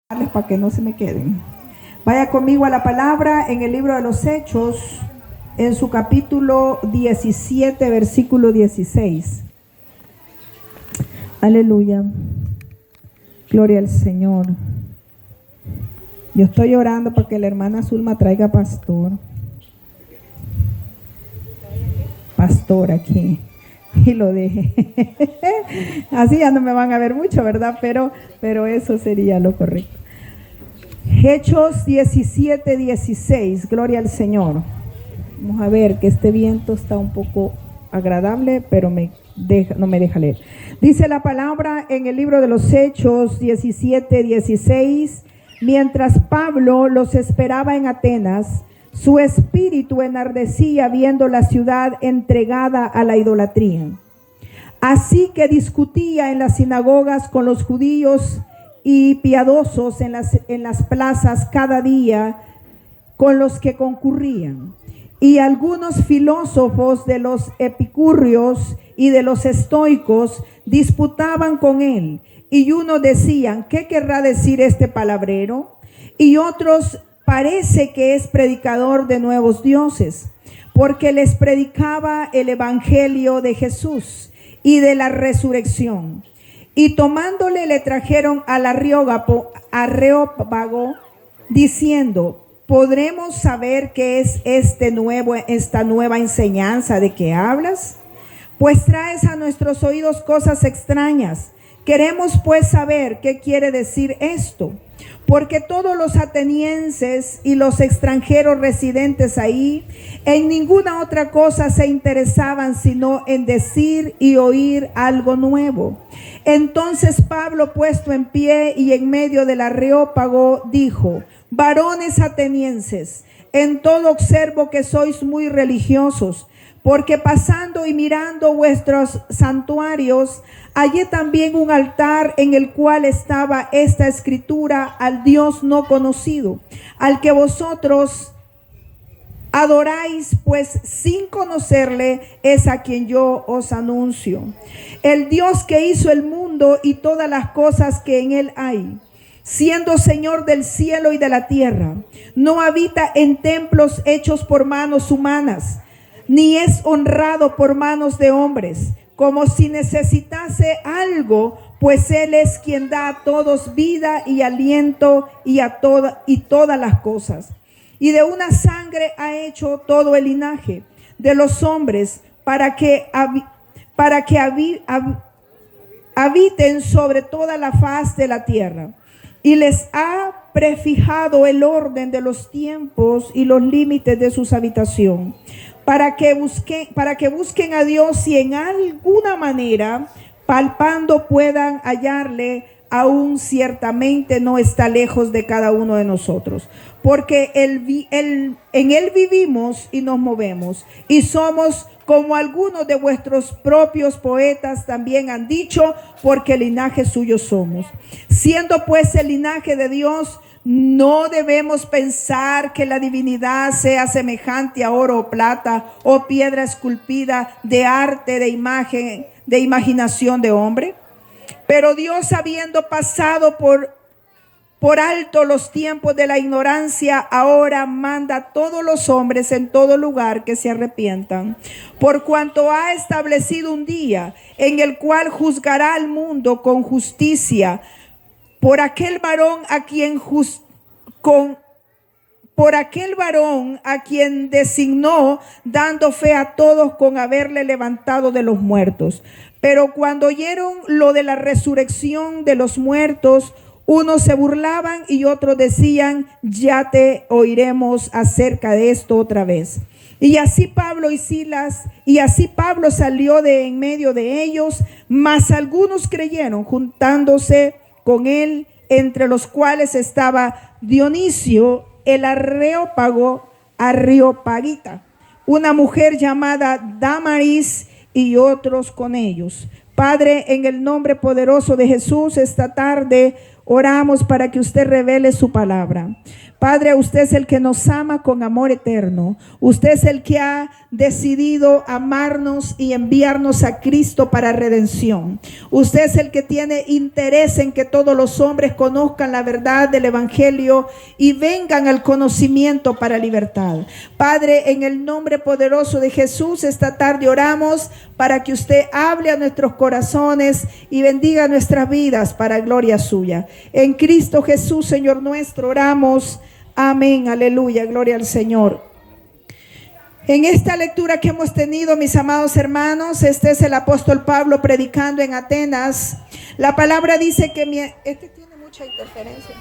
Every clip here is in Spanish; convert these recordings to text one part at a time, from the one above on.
para que no se me queden. Vaya conmigo a la palabra en el libro de los Hechos, en su capítulo 17, versículo 16. Aleluya. Gloria al Señor. Yo estoy orando para que la hermana Zulma traiga pastor aquí y lo deje. Así ya no me van a ver mucho, ¿verdad? Pero eso sería lo correcto. Hechos 17, 16. Gloria al Señor. Vamos a ver que este viento está un poco agradable, pero no me deja leer. Dice la palabra en el libro de los Hechos 17, 16. Mientras Pablo los esperaba en Atenas, su espíritu enardecía viendo la ciudad entregada a la idolatría. Así que discutía en las sinagogas con los judíos y piadosos en las plazas cada día con los que concurrían. Y algunos filósofos de los epicúreos y de los estoicos disputaban con él. Y unos decían: ¿qué querrá decir este palabrero? Y otros: parece que es predicador de nuevos dioses, porque les predicaba el evangelio de Jesús y de la resurrección. Y tomándole le trajeron al Areópago, diciendo: ¿podremos saber qué es esta nueva enseñanza de que hablas? Pues traes a nuestros oídos cosas extrañas. Queremos pues saber qué quiere decir esto, porque todos los atenienses y los extranjeros residentes ahí en ninguna otra cosa se interesaban sino en decir y oír algo nuevo. Entonces Pablo, puesto en pie y en medio del Areópago, dijo: varones atenienses, en todo observo que sois muy religiosos, porque pasando y mirando vuestros santuarios, hallé también un altar en el cual estaba esta escritura: al Dios no conocido, al que vosotros adoráis, pues sin conocerle es a quien yo os anuncio. El Dios que hizo el mundo y todas las cosas que en él hay, siendo Señor del cielo y de la tierra, no habita en templos hechos por manos humanas, ni es honrado por manos de hombres, como si necesitase algo, pues Él es quien da a todos vida y aliento y todas las cosas. Y de una sangre ha hecho todo el linaje de los hombres para que habiten sobre toda la faz de la tierra. Y les ha prefijado el orden de los tiempos y los límites de su habitación, para que busquen a Dios y en alguna manera, palpando, puedan hallarle. Aún ciertamente no está lejos de cada uno de nosotros, porque en Él vivimos y nos movemos, y somos como algunos de vuestros propios poetas también han dicho, porque linaje suyo somos. Siendo pues el linaje de Dios, no debemos pensar que la divinidad sea semejante a oro o plata, o piedra esculpida de arte, de imaginación de hombre. Pero Dios, habiendo pasado por alto los tiempos de la ignorancia, ahora manda a todos los hombres en todo lugar que se arrepientan, por cuanto ha establecido un día en el cual juzgará al mundo con justicia por aquel varón a quien designó, dando fe a todos con haberle levantado de los muertos. Pero cuando oyeron lo de la resurrección de los muertos, unos se burlaban y otros decían: ya te oiremos acerca de esto otra vez. Y así Pablo salió de en medio de ellos, mas algunos creyeron, juntándose con él, entre los cuales estaba Dionisio el Areopagita, una mujer llamada Damaris, y otros con ellos. Padre, en el nombre poderoso de Jesús, esta tarde oramos para que usted revele su palabra. Padre, usted es el que nos ama con amor eterno. Usted es el que ha decidido amarnos y enviarnos a Cristo para redención. Usted es el que tiene interés en que todos los hombres conozcan la verdad del Evangelio y vengan al conocimiento para libertad. Padre, en el nombre poderoso de Jesús, esta tarde oramos para que usted hable a nuestros corazones y bendiga nuestras vidas para gloria suya. En Cristo Jesús, Señor nuestro, oramos. Amén, aleluya, gloria al Señor. En esta lectura que hemos tenido, mis amados hermanos, este es el apóstol Pablo predicando en Atenas. La palabra dice que este tiene mucha interferencia.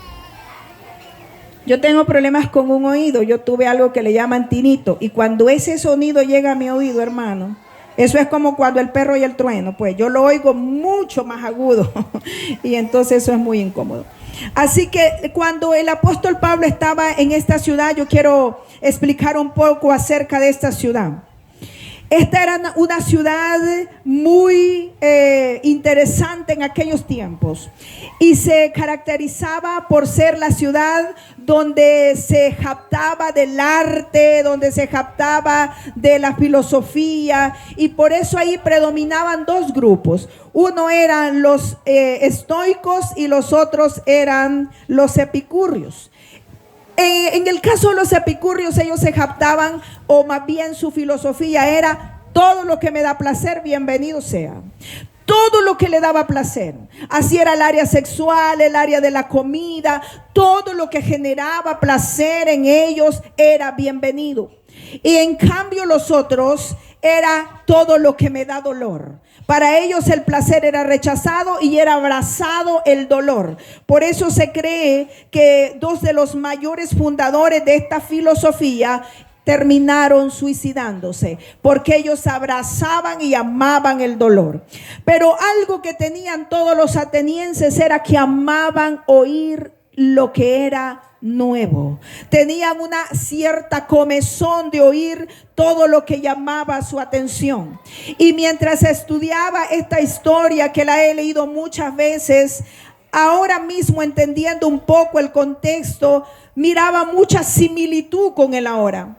Yo tengo problemas con un oído. Yo tuve algo que le llaman tinito, y cuando ese sonido llega a mi oído, hermano, eso es como cuando el perro y el trueno, pues yo lo oigo mucho más agudo y entonces eso es muy incómodo. Así que cuando el apóstol Pablo estaba en esta ciudad, yo quiero explicar un poco acerca de esta ciudad. Esta era una ciudad muy interesante en aquellos tiempos y se caracterizaba por ser la ciudad donde se jactaba del arte, donde se jactaba de la filosofía, y por eso ahí predominaban dos grupos. Uno eran los estoicos y los otros eran los epicúreos. En el caso de los epicúreos, ellos se jactaban, o más bien su filosofía era: todo lo que me da placer, bienvenido sea. Todo lo que le daba placer. Así era el área sexual, el área de la comida, todo lo que generaba placer en ellos era bienvenido. Y en cambio los otros era todo lo que me da dolor. Para ellos el placer era rechazado y era abrazado el dolor. Por eso se cree que dos de los mayores fundadores de esta filosofía terminaron suicidándose, porque ellos abrazaban y amaban el dolor. Pero algo que tenían todos los atenienses era que amaban oír lo que era nuevo. Tenían una cierta comezón de oír todo lo que llamaba su atención. Y mientras estudiaba esta historia, que la he leído muchas veces, ahora mismo entendiendo un poco el contexto, miraba mucha similitud con el ahora.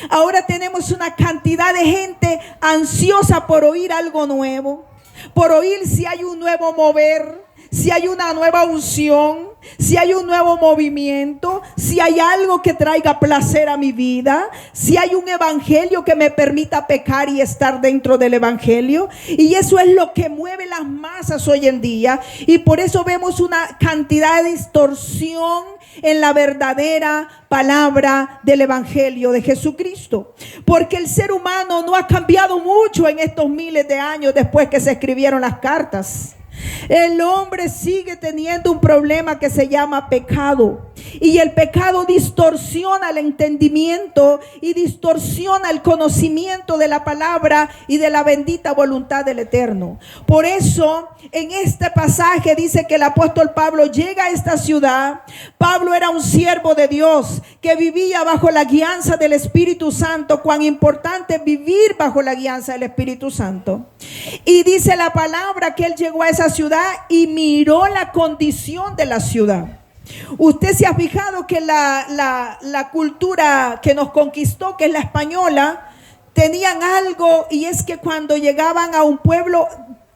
Ahora tenemos una cantidad de gente ansiosa por oír algo nuevo, por oír si hay un nuevo mover, si hay una nueva unción, si hay un nuevo movimiento, si hay algo que traiga placer a mi vida, si hay un evangelio que me permita pecar y estar dentro del evangelio. Y eso es lo que mueve las masas hoy en día, y por eso vemos una cantidad de distorsión en la verdadera palabra del evangelio de Jesucristo, porque el ser humano no ha cambiado mucho en estos miles de años después que se escribieron las cartas. El hombre sigue teniendo un problema que se llama pecado, y el pecado distorsiona el entendimiento y distorsiona el conocimiento de la palabra y de la bendita voluntad del Eterno. Por eso en este pasaje dice que el apóstol Pablo llega a esta ciudad. Pablo era un siervo de Dios que vivía bajo la guianza del Espíritu Santo. Cuán importante es vivir bajo la guianza del Espíritu Santo. Y dice la palabra que él llegó a esa ciudad y miró la condición de la ciudad. Usted se ha fijado que la cultura que nos conquistó, que es la española, tenían algo, y es que cuando llegaban a un pueblo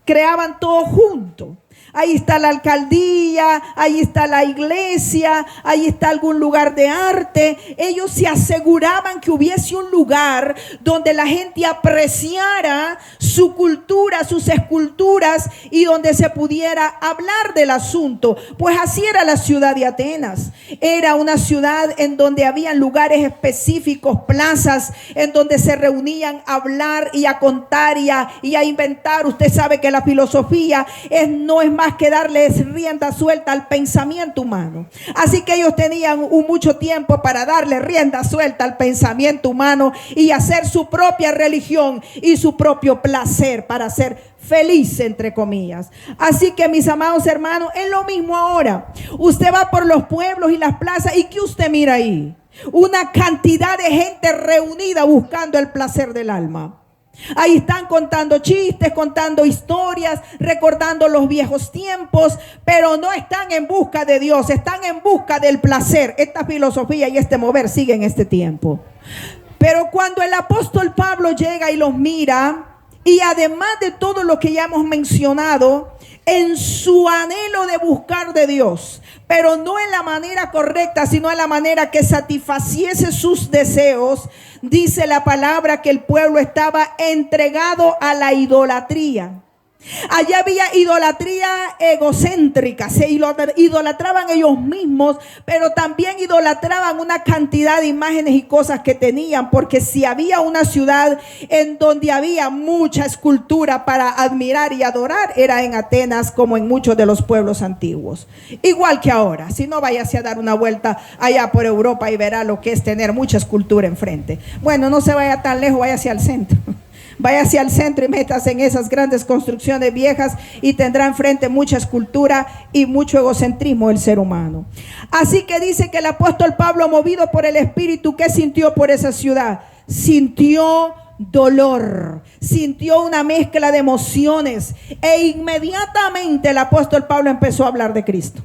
creaban todo junto. Ahí está la alcaldía, ahí está la iglesia, ahí está algún lugar de arte. Ellos se aseguraban que hubiese un lugar donde la gente apreciara su cultura, sus esculturas, y donde se pudiera hablar del asunto. Pues así era la ciudad de Atenas. Era una ciudad en donde había lugares específicos, plazas, en donde se reunían a hablar y a contar y a inventar. Usted sabe que la filosofía no es más que darles rienda suelta al pensamiento humano. Así que ellos tenían mucho tiempo para darle rienda suelta al pensamiento humano y hacer su propia religión y su propio placer para ser feliz, entre comillas. Así que, mis amados hermanos, es lo mismo ahora. Usted va por los pueblos y las plazas, y ¿qué usted mira ahí? Una cantidad de gente reunida buscando el placer del alma. Ahí están contando chistes, contando historias, recordando los viejos tiempos, pero no están en busca de Dios, están en busca del placer. Esta filosofía y este mover sigue en este tiempo. Pero cuando el apóstol Pablo llega y los mira, y además de todo lo que ya hemos mencionado, en su anhelo de buscar de Dios, pero no en la manera correcta, sino en la manera que satisfaciese sus deseos, dice la palabra que el pueblo estaba entregado a la idolatría. Allá había idolatría egocéntrica, se idolatraban ellos mismos, pero también idolatraban una cantidad de imágenes y cosas que tenían, porque si había una ciudad en donde había mucha escultura para admirar y adorar, era en Atenas, como en muchos de los pueblos antiguos. Igual que ahora, si no, váyase a dar una vuelta allá por Europa y verá lo que es tener mucha escultura enfrente. Bueno, no se vaya tan lejos, váyase al centro. Váyase al centro y métase en esas grandes construcciones viejas y tendrá enfrente mucha escultura y mucho egocentrismo del ser humano. Así que dice que el apóstol Pablo, movido por el Espíritu, ¿qué sintió por esa ciudad? Sintió dolor, sintió una mezcla de emociones, e inmediatamente el apóstol Pablo empezó a hablar de Cristo.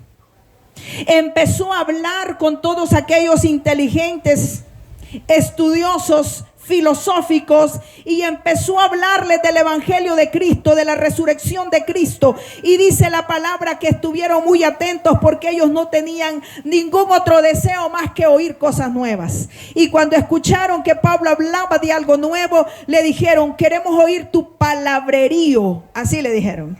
Empezó a hablar con todos aquellos inteligentes, estudiosos, filosóficos, y empezó a hablarles del evangelio de Cristo, de la resurrección de Cristo. Y dice la palabra que estuvieron muy atentos, porque ellos no tenían ningún otro deseo más que oír cosas nuevas. Y cuando escucharon que Pablo hablaba de algo nuevo, le dijeron: queremos oír tu palabrerío. Así le dijeron.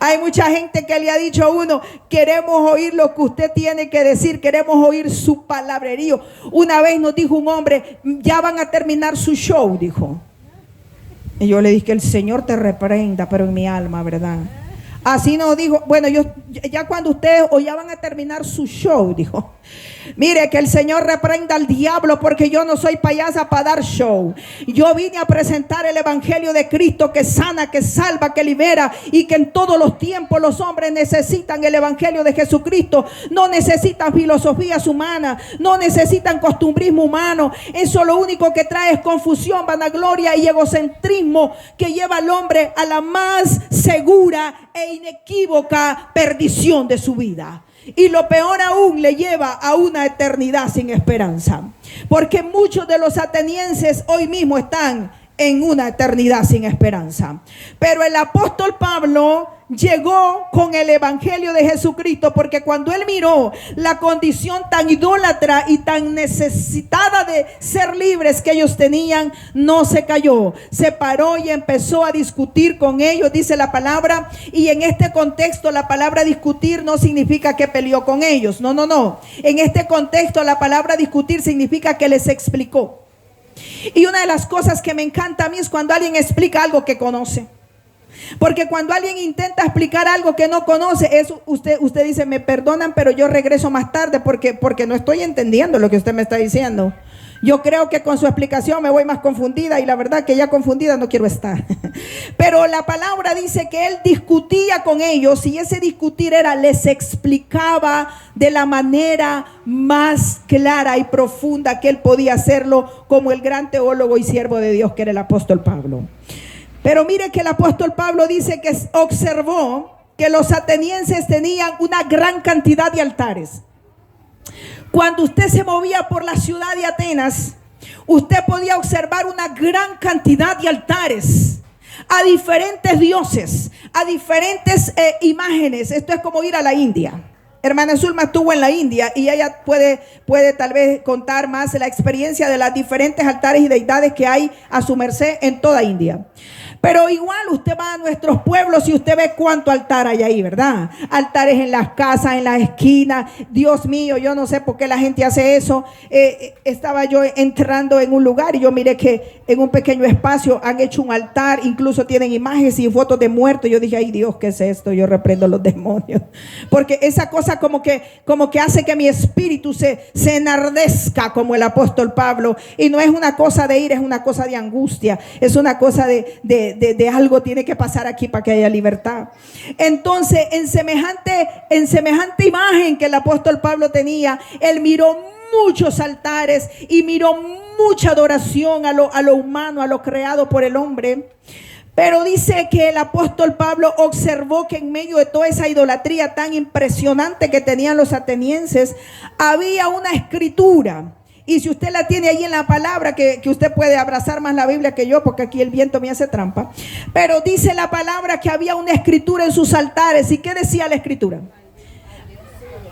Hay mucha gente que le ha dicho a uno: queremos oír lo que usted tiene que decir, queremos oír su palabrerío. Una vez nos dijo un hombre: ya van a terminar su show, dijo. Y yo le dije: que el Señor te reprenda, pero en mi alma, ¿verdad? Así nos dijo. Bueno, ya cuando ustedes, o ya van a terminar su show, dijo. Mire, que el Señor reprenda al diablo, porque yo no soy payasa para dar show. Yo vine a presentar el evangelio de Cristo, que sana, que salva, que libera, y que en todos los tiempos los hombres necesitan el evangelio de Jesucristo. No necesitan filosofías humanas, no necesitan costumbrismo humano. Eso lo único que trae es confusión, vanagloria y egocentrismo, que lleva al hombre a la más segura e inequívoca perdición de su vida. Y lo peor aún, le lleva a una eternidad sin esperanza. Porque muchos de los atenienses hoy mismo están en una eternidad sin esperanza. Pero el apóstol Pablo llegó con el evangelio de Jesucristo, porque cuando él miró la condición tan idólatra y tan necesitada de ser libres que ellos tenían, no se cayó, se paró y empezó a discutir con ellos, dice la palabra. Y en este contexto, la palabra discutir no significa que peleó con ellos, no. En este contexto, la palabra discutir significa que les explicó. Y una de las cosas que me encanta a mí es cuando alguien explica algo que conoce. Porque cuando alguien intenta explicar algo que no conoce, eso usted dice: me perdonan, pero yo regreso más tarde porque no estoy entendiendo lo que usted me está diciendo. Yo creo que con su explicación me voy más confundida, y la verdad que ya confundida no quiero estar. Pero la palabra dice que él discutía con ellos, y ese discutir era: les explicaba de la manera más clara y profunda que él podía hacerlo, como el gran teólogo y siervo de Dios que era el apóstol Pablo. Pero mire que el apóstol Pablo dice que observó que los atenienses tenían una gran cantidad de altares. Cuando usted se movía por la ciudad de Atenas, usted podía observar una gran cantidad de altares a diferentes dioses, a diferentes imágenes. Esto es como ir a la India. Hermana Zulma estuvo en la India y ella puede tal vez contar más la experiencia de los diferentes altares y deidades que hay a su merced en toda India. Pero igual usted va a nuestros pueblos y usted ve cuánto altar hay ahí, ¿verdad? Altares en las casas, en las esquinas. Dios mío, yo no sé por qué la gente hace eso. Estaba yo entrando en un lugar y yo miré que en un pequeño espacio han hecho un altar. Incluso tienen imágenes y fotos de muertos. Yo dije: ay Dios, ¿qué es esto? Yo reprendo los demonios. Porque esa cosa como que hace que mi espíritu se enardezca, como el apóstol Pablo. Y no es una cosa de ira, es una cosa de angustia. Es una cosa de algo tiene que pasar aquí para que haya libertad. Entonces, en semejante imagen que el apóstol Pablo tenía, él miró muchos altares y miró mucha adoración a lo humano, a lo creado por el hombre. Pero dice que el apóstol Pablo observó que en medio de toda esa idolatría tan impresionante que tenían los atenienses, había una escritura. Y si usted la tiene ahí en la palabra, que usted puede abrazar más la Biblia que yo, porque aquí el viento me hace trampa. Pero dice la palabra que había una escritura en sus altares. ¿Y qué decía la escritura?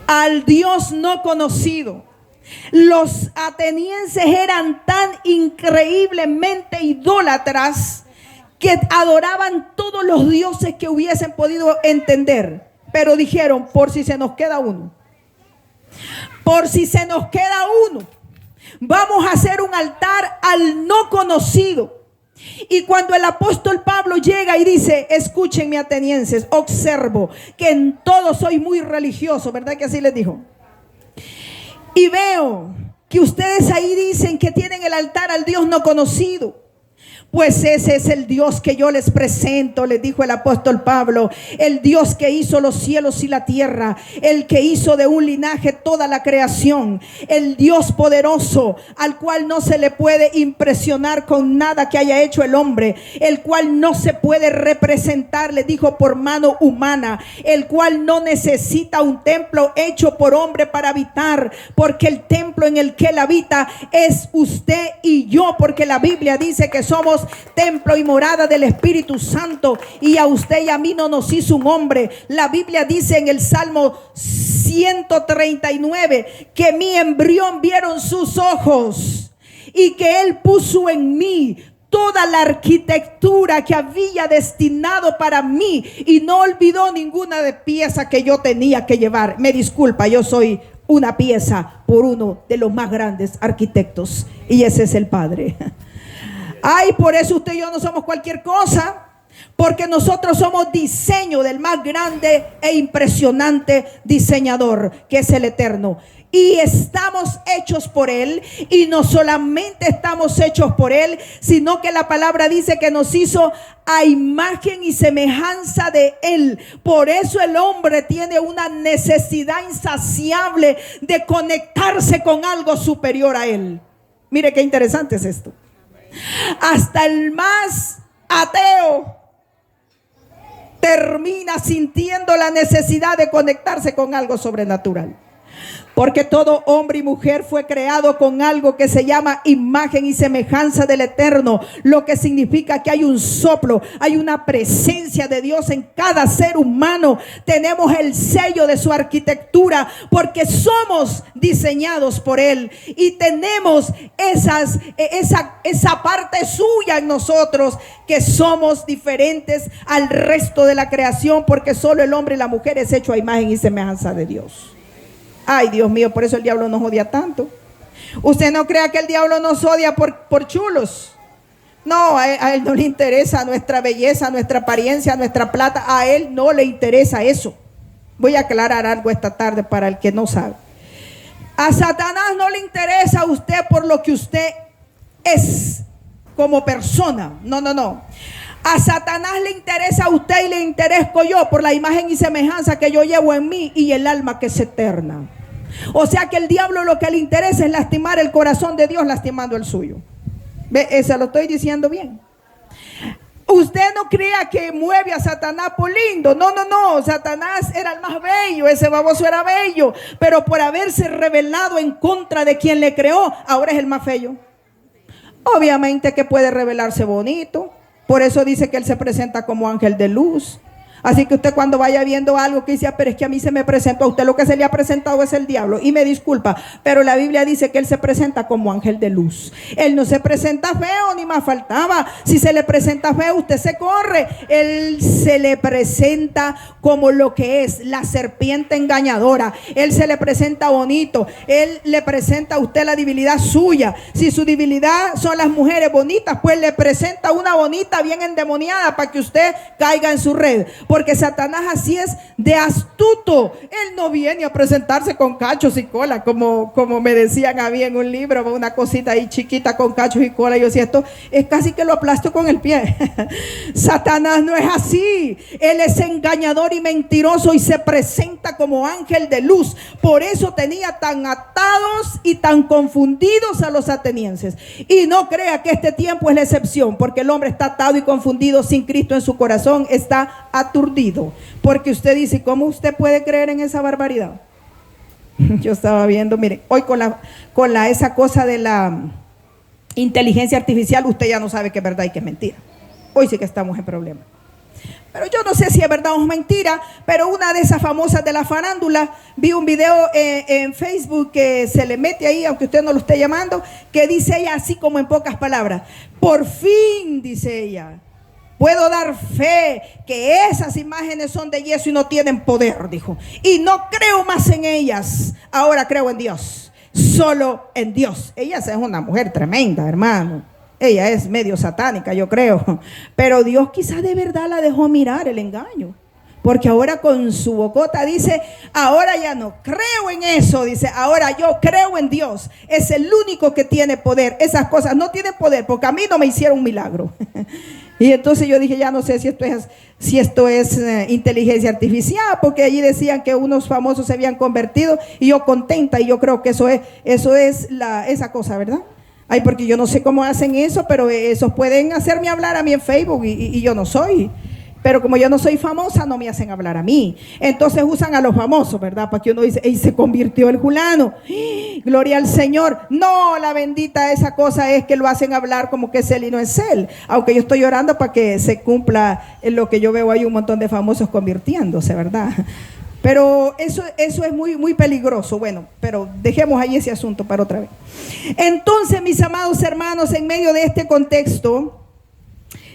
Al Dios no conocido. Los atenienses eran tan increíblemente idólatras que adoraban todos los dioses que hubiesen podido entender. Pero dijeron, por si se nos queda uno, por si se nos queda uno, vamos a hacer un altar al no conocido. Y cuando el apóstol Pablo llega y dice, escúchenme atenienses, observo que en todo soy muy religioso, ¿verdad que así les dijo? Y veo que ustedes ahí dicen que tienen el altar al Dios no conocido. Pues ese es el Dios que yo les presento, les dijo el apóstol Pablo. El Dios que hizo los cielos y la tierra. El que hizo de un linaje toda la creación. El Dios poderoso, al cual no se le puede impresionar con nada que haya hecho el hombre. El cual no se puede representar, les dijo, por mano humana. El cual no necesita un templo hecho por hombre para habitar. Porque el templo en el que él habita es usted y yo. Porque la Biblia dice que somos templo y morada del Espíritu Santo, y a usted y a mí no nos hizo un hombre. La Biblia dice en el Salmo 139 que mi embrión vieron sus ojos y que Él puso en mí toda la arquitectura que había destinado para mí y no olvidó ninguna de pieza que yo tenía que llevar. Me disculpa, yo soy una pieza por uno de los más grandes arquitectos, y ese es el Padre. Ay, por eso usted y yo no somos cualquier cosa, porque nosotros somos diseño del más grande e impresionante diseñador, que es el Eterno. Y estamos hechos por Él, y no solamente estamos hechos por Él, sino que la palabra dice que nos hizo a imagen y semejanza de Él. Por eso el hombre tiene una necesidad insaciable de conectarse con algo superior a Él. Mire qué interesante es esto. Hasta el más ateo termina sintiendo la necesidad de conectarse con algo sobrenatural. Porque todo hombre y mujer fue creado con algo que se llama imagen y semejanza del Eterno. Lo que significa que hay un soplo, hay una presencia de Dios en cada ser humano. Tenemos el sello de su arquitectura porque somos diseñados por Él. Y tenemos esa parte suya en nosotros, que somos diferentes al resto de la creación, porque solo el hombre y la mujer es hecho a imagen y semejanza de Dios. Ay, Dios mío, por eso el diablo nos odia tanto. Usted no crea que el diablo nos odia por chulos. No, a él no le interesa nuestra belleza, nuestra apariencia, nuestra plata. A él no le interesa eso. Voy a aclarar algo esta tarde para el que no sabe. A Satanás no le interesa a usted por lo que usted es como persona. No, no, no. A Satanás le interesa a usted y le interesco yo por la imagen y semejanza que yo llevo en mí y el alma que es eterna. O sea que el diablo lo que le interesa es lastimar el corazón de Dios, lastimando el suyo. ¿Ve? Se lo estoy diciendo bien. Usted no crea que mueve a Satanás por lindo. No, no, no. Satanás era el más bello. Ese baboso era bello. Pero por haberse rebelado en contra de quien le creó, ahora es el más feo. Obviamente que puede revelarse bonito. Por eso dice que Él se presenta como ángel de luz. Así que usted cuando vaya viendo algo que dice, pero es que a mí se me presentó, a usted lo que se le ha presentado es el diablo. Y me disculpa, pero la Biblia dice que Él se presenta como ángel de luz. Él no se presenta feo, ni más faltaba. Si se le presenta feo, usted se corre. Él se le presenta como lo que es, la serpiente engañadora. Él se le presenta bonito. Él le presenta a usted la debilidad suya. Si su debilidad son las mujeres bonitas, pues le presenta una bonita bien endemoniada para que usted caiga en su red. porque Satanás así es de astuto. Él no viene a presentarse con cachos y cola, como me decían a mí en un libro, una cosita ahí chiquita con cachos y cola. Yo decía, esto es casi que lo aplasto con el pie. Satanás no es así. Él es engañador y mentiroso y se presenta como ángel de luz. Por eso tenía tan atados y tan confundidos a los atenienses. Y no crea que este tiempo es la excepción, porque el hombre está atado y confundido sin Cristo en su corazón, está aturdido. Porque usted dice, ¿cómo usted puede creer en esa barbaridad? Yo estaba viendo, mire, hoy con esa cosa de la inteligencia artificial, usted ya no sabe qué es verdad y qué es mentira. Hoy sí que estamos en problemas. Pero yo no sé si es verdad o es mentira, pero una de esas famosas de la farándula, vi un video en Facebook que se le mete ahí, aunque usted no lo esté llamando, que dice ella así como en pocas palabras: por fin, dice ella, puedo dar fe que esas imágenes son de yeso y no tienen poder, dijo. Y no creo más en ellas, ahora creo en Dios, solo en Dios. Ella es una mujer tremenda, hermano. Ella es medio satánica, yo creo. Pero Dios quizá de verdad la dejó mirar el engaño. Porque ahora con su bocota dice, ahora ya no creo en eso. Dice, ahora yo creo en Dios. Es el único que tiene poder. Esas cosas no tienen poder porque a mí no me hicieron un milagro. Y entonces yo dije, ya no sé si esto es inteligencia artificial, porque allí decían que unos famosos se habían convertido y yo contenta, y yo creo que eso es esa cosa, ¿verdad? Ay, porque yo no sé cómo hacen eso, pero esos pueden hacerme hablar a mí en Facebook y yo no soy. Pero como yo no soy famosa, no me hacen hablar a mí. Entonces usan a los famosos, ¿verdad? Para que uno dice, ¡ey, se convirtió el fulano! ¡Gloria al Señor! No, la bendita esa cosa es que lo hacen hablar como que es él y no es él. Aunque yo estoy orando para que se cumpla en lo que yo veo, hay un montón de famosos convirtiéndose, ¿verdad? Pero eso es muy, muy peligroso. Bueno, pero dejemos ahí ese asunto para otra vez. Entonces, mis amados hermanos, en medio de este contexto,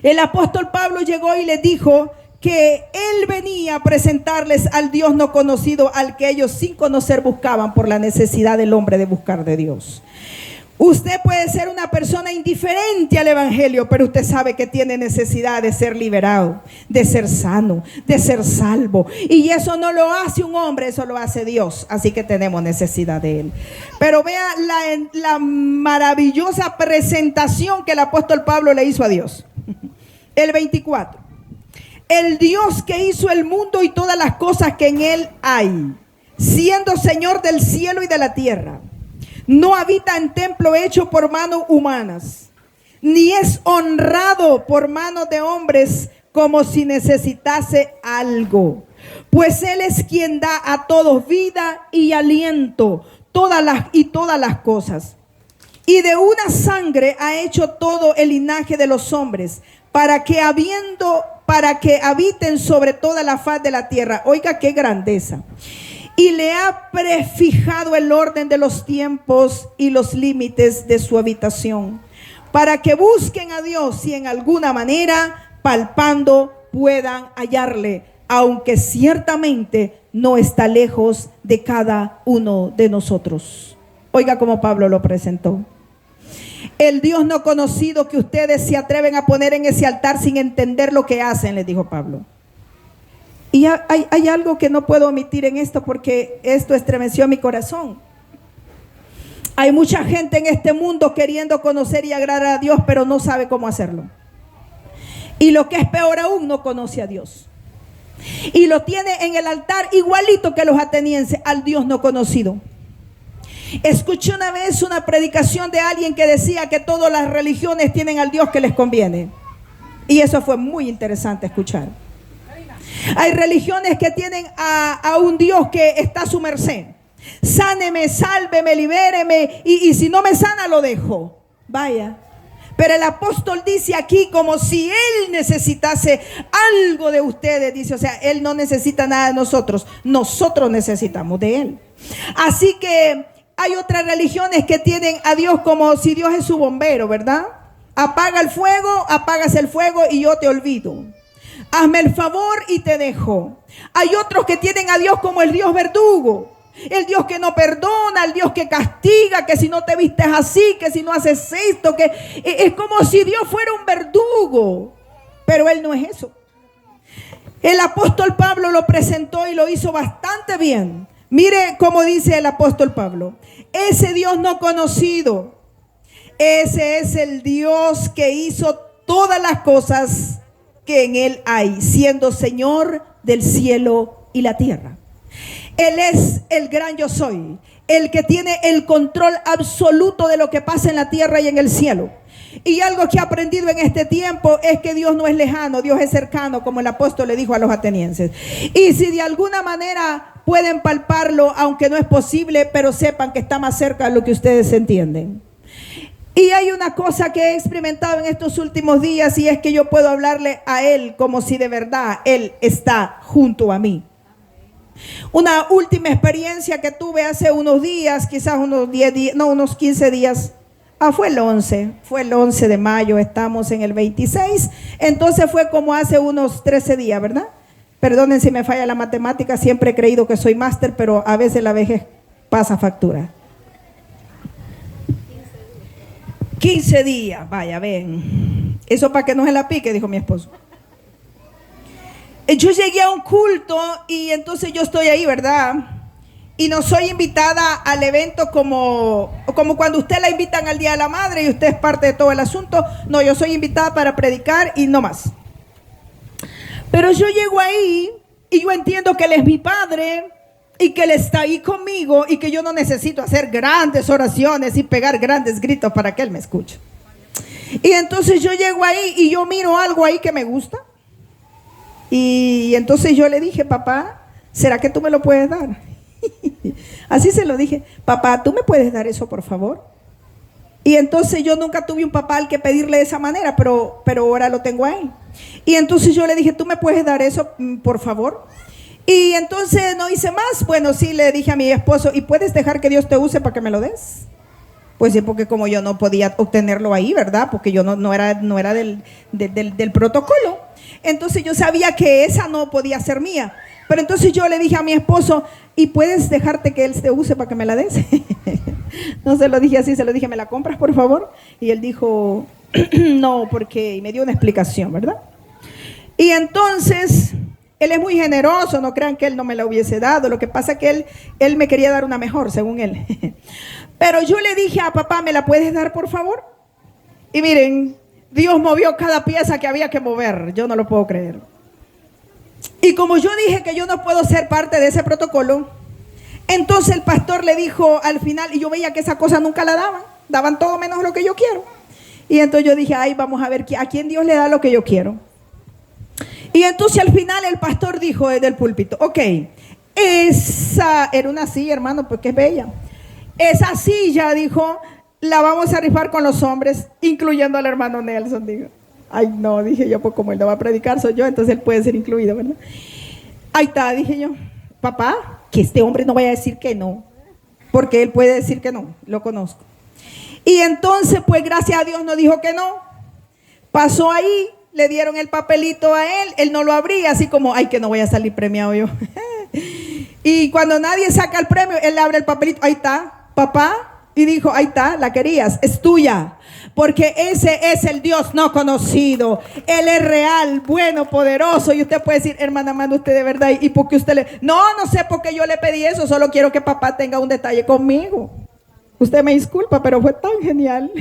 el apóstol Pablo llegó y les dijo que él venía a presentarles al Dios no conocido, al que ellos sin conocer buscaban por la necesidad del hombre de buscar de Dios. Usted puede ser una persona indiferente al evangelio, pero usted sabe que tiene necesidad de ser liberado, de ser sano, de ser salvo. Y eso no lo hace un hombre, eso lo hace Dios. Así que tenemos necesidad de él. Pero vea la maravillosa presentación que el apóstol Pablo le hizo a Dios. El 24. El Dios que hizo el mundo y todas las cosas que en él hay, siendo Señor del cielo y de la tierra, no habita en templo hecho por manos humanas, ni es honrado por manos de hombres como si necesitase algo. Pues Él es quien da a todos vida y aliento, todas las cosas. Y de una sangre ha hecho todo el linaje de los hombres, para que habiten sobre toda la faz de la tierra. Oiga qué grandeza. Y le ha prefijado el orden de los tiempos y los límites de su habitación, para que busquen a Dios y en alguna manera, palpando, puedan hallarle, aunque ciertamente no está lejos de cada uno de nosotros. Oiga cómo Pablo lo presentó. El Dios no conocido que ustedes se atreven a poner en ese altar sin entender lo que hacen, les dijo Pablo. Y hay algo que no puedo omitir en esto, porque esto estremeció mi corazón. Hay mucha gente en este mundo queriendo conocer y agradar a Dios, pero no sabe cómo hacerlo. Y lo que es peor aún, no conoce a Dios. Y lo tiene en el altar igualito que los atenienses, al Dios no conocido. Escuché una vez una predicación de alguien que decía que todas las religiones tienen al Dios que les conviene. Y eso fue muy interesante escuchar. Hay religiones que tienen a un Dios que está a su merced. Sáneme, sálveme, libéreme, y si no me sana lo dejo. Vaya. Pero el apóstol dice aquí como si él necesitase algo de ustedes. Dice, o sea, él no necesita nada de nosotros. Nosotros necesitamos de él. Así que hay otras religiones que tienen a Dios como si Dios es su bombero, ¿verdad? Apaga el fuego, apagas el fuego y yo te olvido. Hazme el favor y te dejo. Hay otros que tienen a Dios como el Dios verdugo, el Dios que no perdona, el Dios que castiga, que si no te vistes así, que si no haces esto, que es como si Dios fuera un verdugo. Pero Él no es eso. El apóstol Pablo lo presentó y lo hizo bastante bien. Mire cómo dice el apóstol Pablo: ese Dios no conocido, ese es el Dios que hizo todas las cosas que en él hay, siendo Señor del cielo y la tierra. Él es el gran yo soy, el que tiene el control absoluto de lo que pasa en la tierra y en el cielo. Y algo que he aprendido en este tiempo es que Dios no es lejano, Dios es cercano, como el apóstol le dijo a los atenienses. Y si de alguna manera pueden palparlo, aunque no es posible, pero sepan que está más cerca de lo que ustedes entienden. Y hay una cosa que he experimentado en estos últimos días, y es que yo puedo hablarle a Él como si de verdad Él está junto a mí. Una última experiencia que tuve hace unos días, quizás unos 10 días, no, unos 15 días. Fue el 11 de mayo, estamos en el 26, entonces fue como hace unos 13 días, ¿verdad? Perdonen si me falla la matemática, siempre he creído que soy máster, pero a veces la vejez pasa factura. 15 días, vaya, ven. Eso para que no se la pique, dijo mi esposo. Yo llegué a un culto y entonces yo estoy ahí, ¿verdad? Y no soy invitada al evento como cuando usted la invitan al Día de la Madre y usted es parte de todo el asunto. No, yo soy invitada para predicar y no más. Pero yo llego ahí y yo entiendo que Él es mi Padre y que Él está ahí conmigo y que yo no necesito hacer grandes oraciones y pegar grandes gritos para que Él me escuche. Y entonces yo llego ahí y yo miro algo ahí que me gusta. Y entonces yo le dije: papá, ¿será que tú me lo puedes dar? Así se lo dije: papá, ¿tú me puedes dar eso, por favor? Y entonces yo nunca tuve un papá al que pedirle de esa manera, pero ahora lo tengo a él. Y entonces yo le dije: ¿tú me puedes dar eso, por favor? Y entonces no hice más. Bueno, sí, le dije a mi esposo: ¿y puedes dejar que Dios te use para que me lo des? Pues sí, porque como yo no podía obtenerlo ahí, ¿verdad? Porque yo no era del protocolo. Entonces yo sabía que esa no podía ser mía. Pero entonces yo le dije a mi esposo: ¿y puedes dejarte que Él te use para que me la des? No se lo dije así, se lo dije: ¿me la compras, por favor? Y él dijo: no, porque... Y me dio una explicación, ¿verdad? Y entonces... Él es muy generoso, no crean que Él no me la hubiese dado. Lo que pasa es que él me quería dar una mejor, según él. Pero yo le dije a papá: ¿me la puedes dar, por favor? Y miren, Dios movió cada pieza que había que mover. Yo no lo puedo creer. Y como yo dije que yo no puedo ser parte de ese protocolo, entonces el pastor le dijo al final, y yo veía que esa cosa nunca la daban todo menos lo que yo quiero. Y entonces yo dije: ay, vamos a ver a quién Dios le da lo que yo quiero. Y entonces al final el pastor dijo desde el púlpito: ok, esa era una silla, hermano, porque es bella. Esa silla, dijo, la vamos a rifar con los hombres, incluyendo al hermano Nelson. Digo: ay, no, dije yo, pues como él no va a predicar, soy yo, entonces él puede ser incluido, ¿verdad? Ahí está, dije yo: papá, que este hombre no vaya a decir que no, porque él puede decir que no, lo conozco. Y entonces, pues gracias a Dios no dijo que no. Pasó ahí. Le dieron el papelito a él no lo abría, así como: ay, que no voy a salir premiado yo. Y cuando nadie saca el premio, él le abre el papelito: ahí está, papá. Y dijo: ahí está, la querías, es tuya. Porque ese es el Dios no conocido. Él es real, bueno, poderoso. Y usted puede decir: hermana, manda usted de verdad. ¿Y por qué usted le...? No sé por qué yo le pedí eso, solo quiero que papá tenga un detalle conmigo. Usted me disculpa, pero fue tan genial.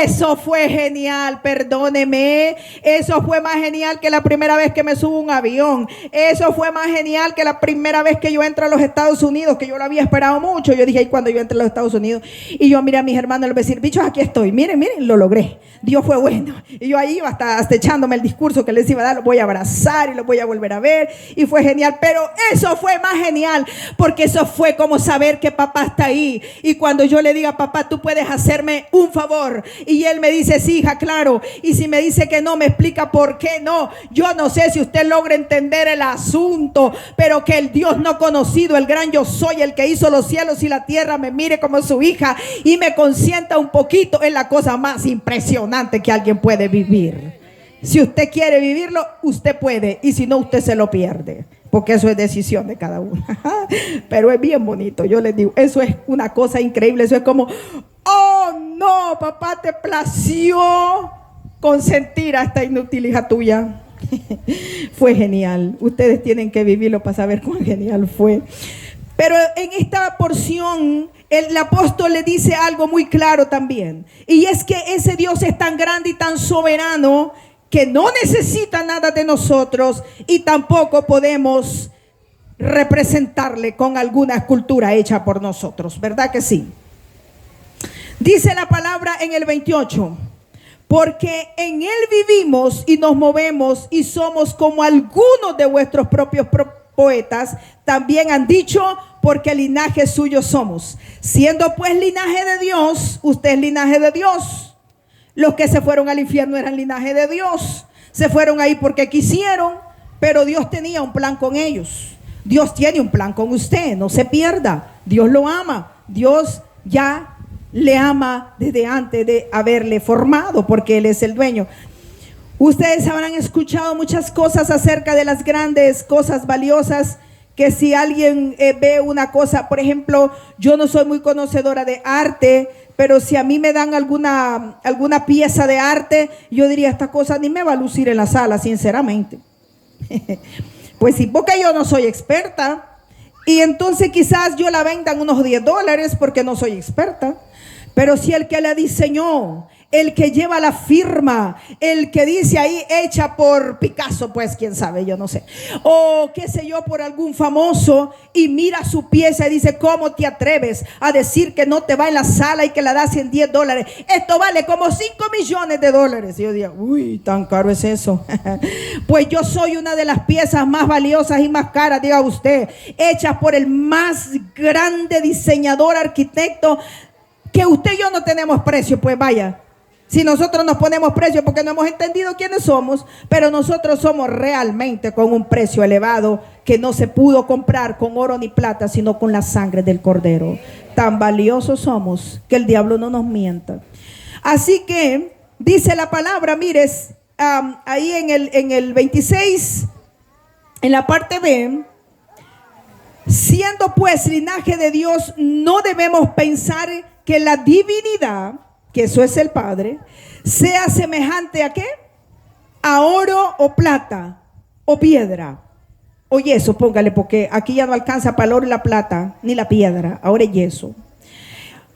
Eso fue genial, perdóneme. Eso fue más genial que la primera vez que me subo a un avión. Eso fue más genial que la primera vez que yo entro a los Estados Unidos, que yo lo había esperado mucho. Yo dije: ¿y cuando yo entré a los Estados Unidos? Y yo miré a mis hermanos y les decir: bichos, aquí estoy. Miren, lo logré. Dios fue bueno. Y yo ahí iba hasta echándome el discurso que les iba a dar. Los voy a abrazar y los voy a volver a ver. Y fue genial. Pero eso fue más genial, porque eso fue como saber que papá está ahí. Y cuando yo le diga: papá, tú puedes hacerme un favor. Y él me dice: sí, hija, claro. Y si me dice que no, me explica por qué no. Yo no sé si usted logra entender el asunto, pero que el Dios no conocido, el gran yo soy, el que hizo los cielos y la tierra, me mire como su hija y me consienta un poquito, es la cosa más impresionante que alguien puede vivir. Si usted quiere vivirlo, usted puede, y si no, usted se lo pierde, porque eso es decisión de cada uno. Pero es bien bonito, yo les digo, eso es una cosa increíble. Eso es como: oh no, papá, te plació consentir a esta inútil hija tuya. Fue genial. Ustedes tienen que vivirlo para saber cuán genial fue. Pero en esta porción el apóstol le dice algo muy claro también. Y es que ese Dios es tan grande y tan soberano que no necesita nada de nosotros y tampoco podemos representarle con alguna escultura hecha por nosotros. ¿Verdad que sí? Dice la palabra en el 28. Porque en Él vivimos y nos movemos y somos como algunos de vuestros propios poetas también han dicho, porque linaje suyo somos. Siendo pues linaje de Dios, usted es linaje de Dios. Los que se fueron al infierno eran linaje de Dios. Se fueron ahí porque quisieron, pero Dios tenía un plan con ellos. Dios tiene un plan con usted, no se pierda. Dios lo ama. Dios ya le ama desde antes de haberle formado, porque Él es el dueño. Ustedes habrán escuchado muchas cosas acerca de las grandes cosas valiosas, que si alguien ve una cosa, por ejemplo, yo no soy muy conocedora de arte, pero si a mí me dan alguna pieza de arte, yo diría, esta cosa ni me va a lucir en la sala, sinceramente. Pues sí, porque yo no soy experta, y entonces quizás yo la venda en unos $10 porque no soy experta. Pero si el que la diseñó, el que lleva la firma, el que dice ahí hecha por Picasso, pues quién sabe, yo no sé, o qué sé yo, por algún famoso, y mira su pieza y dice, ¿cómo te atreves a decir que no te va en la sala y que la das en $10? Esto vale como $5 millones. Y yo digo, uy, tan caro es eso. Pues yo soy una de las piezas más valiosas y más caras, diga usted, hechas por el más grande diseñador, arquitecto, que usted y yo no tenemos precio. Pues vaya, si nosotros nos ponemos precio porque no hemos entendido quiénes somos, pero nosotros somos realmente con un precio elevado que no se pudo comprar con oro ni plata, sino con la sangre del Cordero. Tan valiosos somos que el diablo no nos mienta. Así que dice la palabra, mires, ahí en el 26, en la parte B, siendo pues linaje de Dios, no debemos pensar que la divinidad, que eso es el Padre, sea semejante ¿a qué? A oro o plata o piedra o yeso, póngale, porque aquí ya no alcanza para el oro y la plata ni la piedra, ahora es yeso.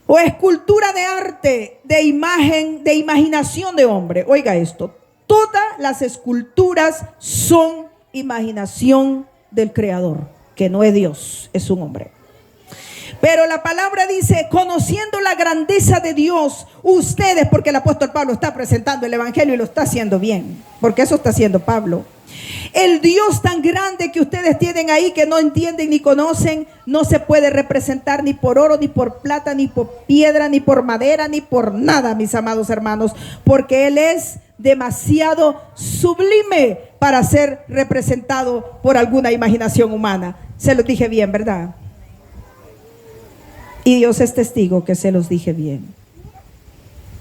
O escultura de arte, de imagen, de imaginación de hombre. Oiga esto, todas las esculturas son imaginación del Creador, que no es Dios, es un hombre. Pero la palabra dice, conociendo la grandeza de Dios, ustedes, porque el apóstol Pablo está presentando el evangelio y lo está haciendo bien, porque eso está haciendo Pablo. El Dios tan grande que ustedes tienen ahí, que no entienden ni conocen, no se puede representar ni por oro, ni por plata, ni por piedra, ni por madera, ni por nada, mis amados hermanos, porque Él es demasiado sublime para ser representado por alguna imaginación humana. Se los dije bien, ¿verdad? Y Dios es testigo que se los dije bien.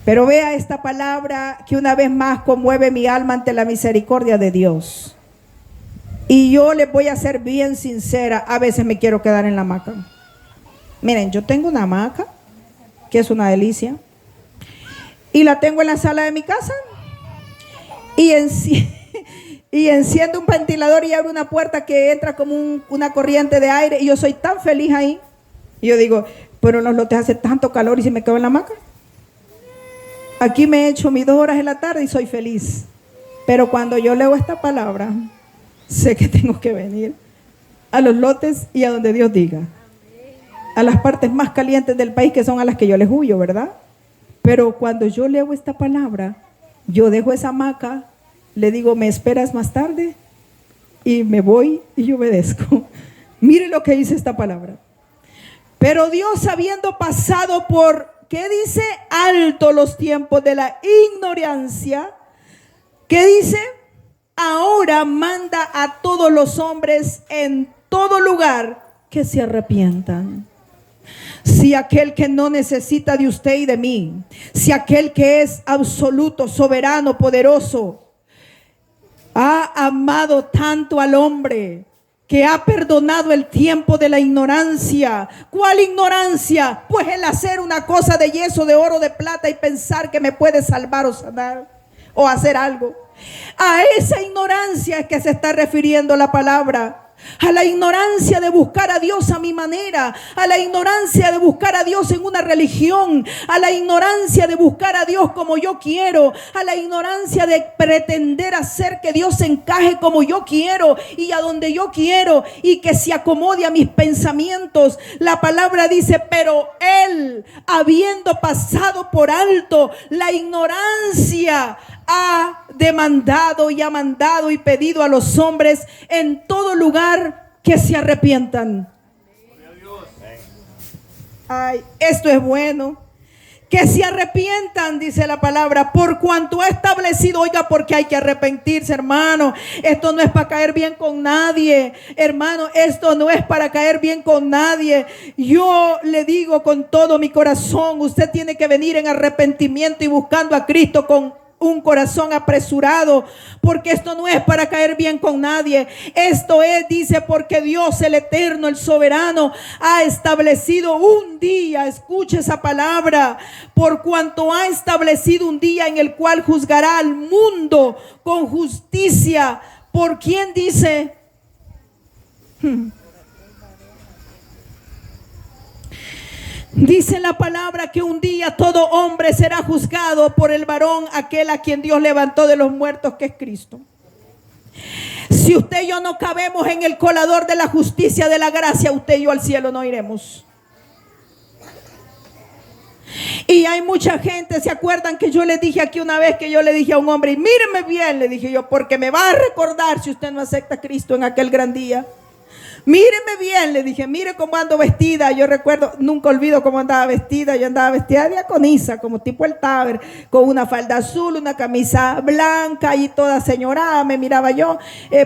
Pero vea esta palabra que una vez más conmueve mi alma ante la misericordia de Dios. Y yo les voy a ser bien sincera, a veces me quiero quedar en la hamaca. Miren, yo tengo una hamaca, que es una delicia, y la tengo en la sala de mi casa, y enciendo un ventilador y abro una puerta que entra como una corriente de aire, y yo soy tan feliz ahí. Y yo digo, pero en los lotes hace tanto calor y si me quedo en la hamaca. Aquí me he hecho mis 2 horas en la tarde y soy feliz. Pero cuando yo leo esta palabra, sé que tengo que venir a los lotes y a donde Dios diga. A las partes más calientes del país, que son a las que yo les huyo, ¿verdad? Pero cuando yo leo esta palabra, yo dejo esa hamaca, le digo, ¿me esperas más tarde? Y me voy y yo obedezco. Mire lo que dice esta palabra. Pero Dios, habiendo pasado por, ¿qué dice? Alto los tiempos de la ignorancia, ¿qué dice? Ahora manda a todos los hombres en todo lugar que se arrepientan. Si aquel que no necesita de usted y de mí, si aquel que es absoluto, soberano, poderoso, ha amado tanto al hombre, que ha perdonado el tiempo de la ignorancia. ¿Cuál ignorancia? Pues el hacer una cosa de yeso, de oro, de plata y pensar que me puede salvar o sanar. o hacer algo. A esa ignorancia es que se está refiriendo la palabra. A la ignorancia de buscar a Dios a mi manera, a la ignorancia de buscar a Dios en una religión, a la ignorancia de buscar a Dios como yo quiero, a la ignorancia de pretender hacer que Dios se encaje como yo quiero y a donde yo quiero y que se acomode a mis pensamientos. La palabra dice, pero Él, habiendo pasado por alto la ignorancia, ha demandado y ha mandado y pedido a los hombres en todo lugar que se arrepientan. Ay, esto es bueno. Que se arrepientan, dice la palabra, por cuanto ha establecido. Oiga, porque hay que arrepentirse, hermano. Esto no es para caer bien con nadie, hermano. Esto no es para caer bien con nadie. Yo le digo con todo mi corazón, usted tiene que venir en arrepentimiento y buscando a Cristo con un corazón apresurado, porque esto no es para caer bien con nadie. Esto es, dice, porque Dios el eterno, el soberano, ha establecido un día, escuche esa palabra, por cuanto ha establecido un día en el cual juzgará al mundo con justicia. ¿Por quién dice? Dice la palabra que un día todo hombre será juzgado por el varón, aquel a quien Dios levantó de los muertos, que es Cristo. Si usted y yo no cabemos en el colador de la justicia, de la gracia, usted y yo al cielo no iremos. Y hay mucha gente, ¿se acuerdan que yo les dije aquí una vez que yo le dije a un hombre, y míreme bien, le dije yo, porque me va a recordar si usted no acepta a Cristo en aquel gran día? Míreme bien, le dije, mire cómo ando vestida. Yo recuerdo, nunca olvido cómo andaba vestida. Yo andaba vestida de diaconisa, como tipo el Taber, con una falda azul, una camisa blanca y toda señorada. Me miraba yo,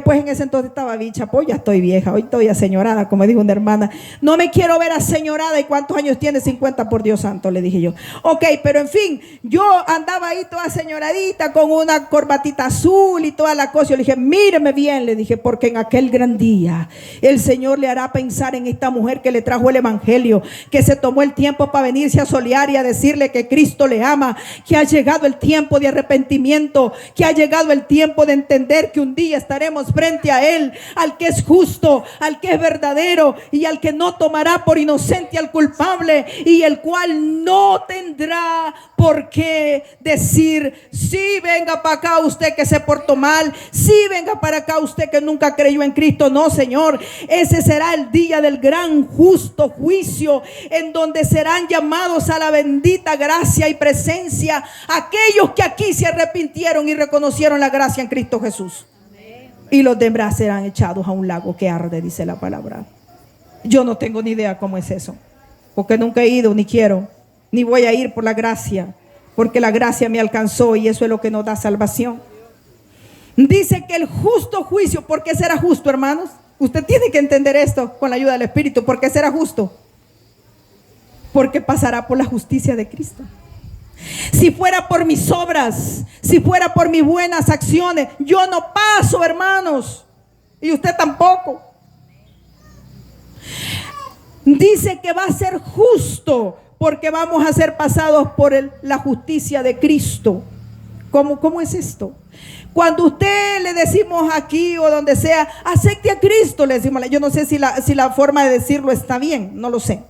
pues en ese entonces estaba bicha, pues ya estoy vieja, hoy estoy aseñorada, como dijo una hermana. No me quiero ver aseñorada. ¿Y cuántos años tiene? 50, por Dios santo, le dije yo. Ok, pero en fin, yo andaba ahí toda señoradita, con una corbatita azul y toda la cosa. Yo le dije, míreme bien, le dije, porque en aquel gran día el Señor le hará pensar en esta mujer que le trajo el evangelio, que se tomó el tiempo para venirse a solear y a decirle que Cristo le ama, que ha llegado el tiempo de arrepentimiento, que ha llegado el tiempo de entender que un día estaremos frente a Él, al que es justo, al que es verdadero y al que no tomará por inocente al culpable, y el cual no tendrá por qué decir, sí, venga para acá usted que se portó mal, sí, venga para acá usted que nunca creyó en Cristo. No, Señor. Ese será el día del gran justo juicio, en donde serán llamados a la bendita gracia y presencia aquellos que aquí se arrepintieron y reconocieron la gracia en Cristo Jesús. Y los demás serán echados a un lago que arde, dice la palabra. Yo no tengo ni idea cómo es eso, porque nunca he ido, ni quiero, ni voy a ir por la gracia, porque la gracia me alcanzó y eso es lo que nos da salvación. Dice que el justo juicio, ¿por qué será justo, hermanos? Usted tiene que entender esto con la ayuda del Espíritu. ¿Por qué será justo? Porque pasará por la justicia de Cristo. Si fuera por mis obras, si fuera por mis buenas acciones, yo no paso, hermanos, y usted tampoco. Dice que va a ser justo porque vamos a ser pasados por la justicia de Cristo. ¿Cómo es esto? Cuando usted le decimos aquí o donde sea, acepte a Cristo, le decimos, yo no sé si la forma de decirlo está bien, no lo sé.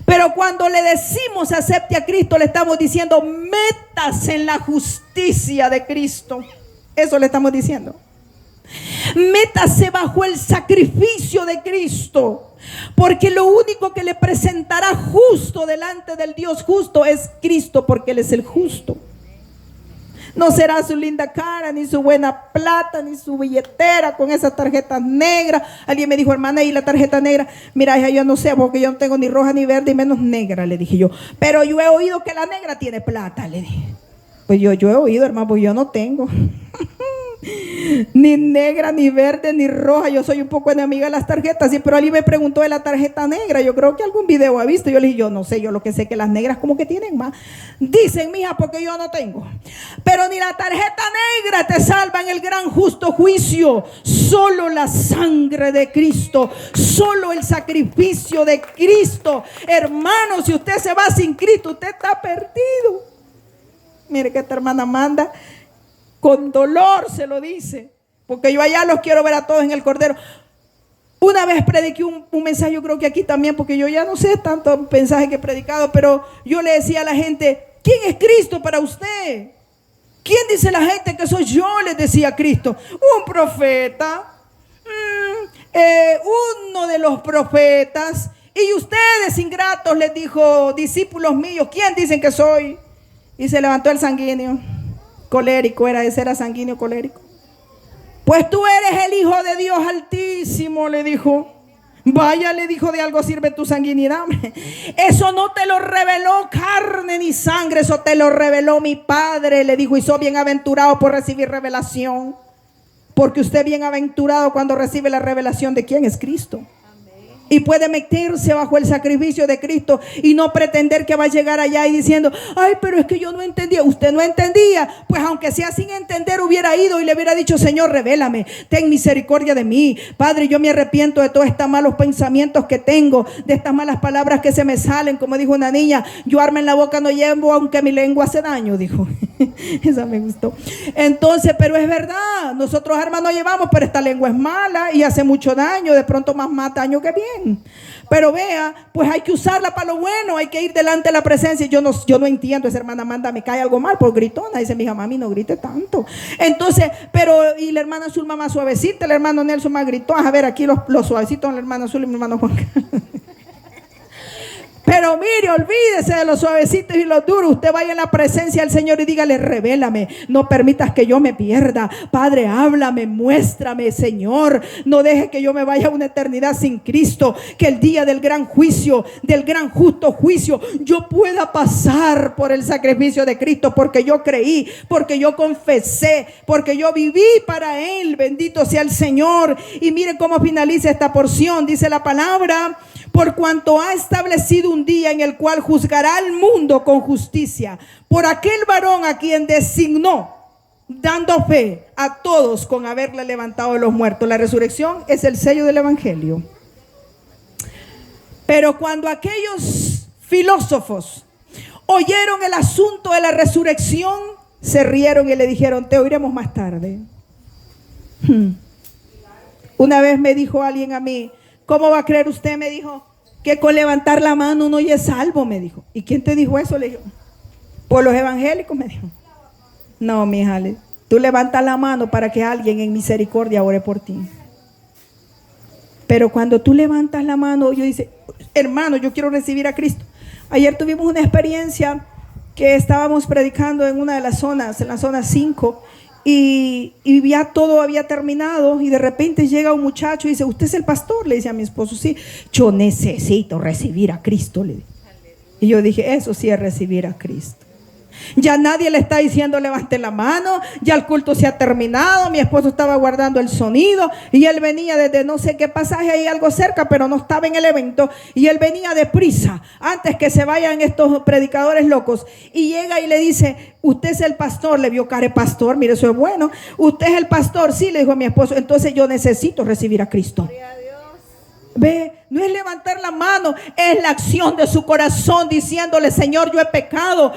Pero cuando le decimos acepte a Cristo, le estamos diciendo, métase en la justicia de Cristo. Eso le estamos diciendo. Métase bajo el sacrificio de Cristo, porque lo único que le presentará justo delante del Dios justo es Cristo, porque Él es el justo. No será su linda cara, ni su buena plata, ni su billetera con esas tarjetas negras. Alguien me dijo, hermana, ¿y la tarjeta negra? Mira, hija, yo no sé, porque yo no tengo ni roja, ni verde, y menos negra, le dije yo. Pero yo he oído que la negra tiene plata, le dije. Pues yo he oído, hermano, pues yo no tengo ni negra, ni verde, ni roja. Yo soy un poco enemiga de las tarjetas, sí, pero alguien me preguntó de la tarjeta negra. Yo creo que algún video ha visto. Yo le dije, yo no sé, yo lo que sé que las negras como que tienen más. Dicen, mija, porque yo no tengo. Pero ni la tarjeta negra te salva en el gran justo juicio. Solo la sangre de Cristo, solo el sacrificio de Cristo. Hermano, si usted se va sin Cristo, usted está perdido. Mire que esta hermana manda con dolor se lo dice, porque yo allá los quiero ver a todos en el Cordero. Una vez prediqué un mensaje, yo creo que aquí también, porque yo ya no sé tanto mensaje que he predicado, pero yo le decía a la gente, ¿quién es Cristo para usted? ¿Quién dice la gente que soy yo? Les decía Cristo. Un profeta, uno de los profetas. Y ustedes, ingratos, les dijo, discípulos míos, ¿quién dicen que soy? Y se levantó el sanguíneo, colérico, ese era sanguíneo colérico. Pues tú eres el Hijo de Dios Altísimo, le dijo. Vaya, le dijo, de algo sirve tu sanguinidad. Eso no te lo reveló carne ni sangre, eso te lo reveló mi Padre, le dijo. Y soy bienaventurado por recibir revelación, porque usted es bienaventurado cuando recibe la revelación de quién es Cristo. Y puede meterse bajo el sacrificio de Cristo y no pretender que va a llegar allá y diciendo, ay, pero es que yo no entendía. Usted no entendía, pues aunque sea sin entender, hubiera ido y le hubiera dicho, Señor, revélame, ten misericordia de mí. Padre, yo me arrepiento de todos estos malos pensamientos que tengo, de estas malas palabras que se me salen. Como dijo una niña, yo arma en la boca no llevo, aunque mi lengua hace daño, dijo. Esa me gustó. Entonces, pero es verdad, nosotros armas no llevamos, pero esta lengua es mala y hace mucho daño, de pronto más daño que bien. Pero vea, pues hay que usarla para lo bueno, hay que ir delante de la presencia. Yo no entiendo, esa hermana Amanda me cae algo mal por gritona. Dice mi hija, mami, no grite tanto. Entonces, pero y la hermana Zulma más suavecita, el hermano Nelson más gritón. A ver, aquí los suavecitos, la hermana Zulma y mi hermano Juan. Pero mire, olvídese de los suavecitos y los duros. Usted vaya en la presencia del Señor y dígale, revélame, no permitas que yo me pierda. Padre, háblame, muéstrame, Señor. No deje que yo me vaya a una eternidad sin Cristo. Que el día del gran juicio, del gran justo juicio, yo pueda pasar por el sacrificio de Cristo, porque yo creí, porque yo confesé, porque yo viví para Él. Bendito sea el Señor. Y mire cómo finaliza esta porción. Dice la palabra, por cuanto ha establecido un día en el cual juzgará al mundo con justicia, por aquel varón a quien designó, dando fe a todos con haberle levantado de los muertos. La resurrección es el sello del evangelio. Pero cuando aquellos filósofos oyeron el asunto de la resurrección, se rieron y le dijeron, te oiremos más tarde. Una vez me dijo alguien a mí, ¿cómo va a creer usted? Me dijo, que con levantar la mano uno ya es salvo, me dijo. ¿Y quién te dijo eso? Le dijo, por los evangélicos, me dijo. No, mija, tú levantas la mano para que alguien en misericordia ore por ti. Pero cuando tú levantas la mano, yo dice, hermano, yo quiero recibir a Cristo. Ayer tuvimos una experiencia que estábamos predicando en una de las zonas, en la zona 5, y ya todo había terminado y de repente llega un muchacho y dice, ¿usted es el pastor? Le dice a mi esposo, sí. Yo necesito recibir a Cristo, le dije. Y yo dije, eso sí es recibir a Cristo. Ya nadie le está diciendo levante la mano, ya el culto se ha terminado, mi esposo estaba guardando el sonido y él venía desde no sé qué pasaje, ahí algo cerca, pero no estaba en el evento, y él venía deprisa antes que se vayan estos predicadores locos, y llega y le dice, usted es el pastor. Le vio cara, pastor, mire, eso es bueno. Usted es el pastor, sí, le dijo a mi esposo. Entonces yo necesito recibir a Cristo. Ve, no es levantar la mano, es la acción de su corazón diciéndole, Señor, yo he pecado,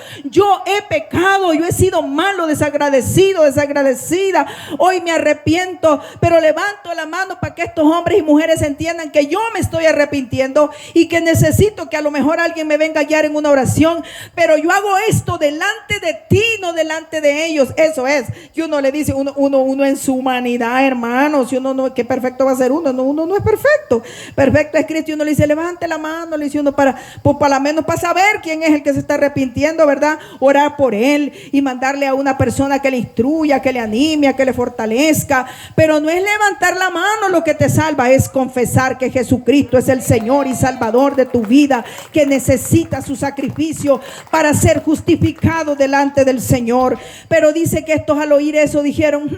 yo he sido malo, desagradecido, desagradecida, hoy me arrepiento, pero levanto la mano para que estos hombres y mujeres entiendan que yo me estoy arrepintiendo y que necesito que a lo mejor alguien me venga a guiar en una oración, pero yo hago esto delante de ti, no delante de ellos. Eso es, que uno le dice, uno en su humanidad, hermanos, si uno no, qué perfecto va a ser uno no es perfecto. Perfecto es Cristo, y uno le dice, levante la mano, le dice uno para lo menos para saber quién es el que se está arrepintiendo, ¿verdad? Orar por él y mandarle a una persona que le instruya, que le anime, que le fortalezca. Pero no es levantar la mano lo que te salva, es confesar que Jesucristo es el Señor y Salvador de tu vida, que necesita su sacrificio para ser justificado delante del Señor. Pero dice que estos al oír eso dijeron,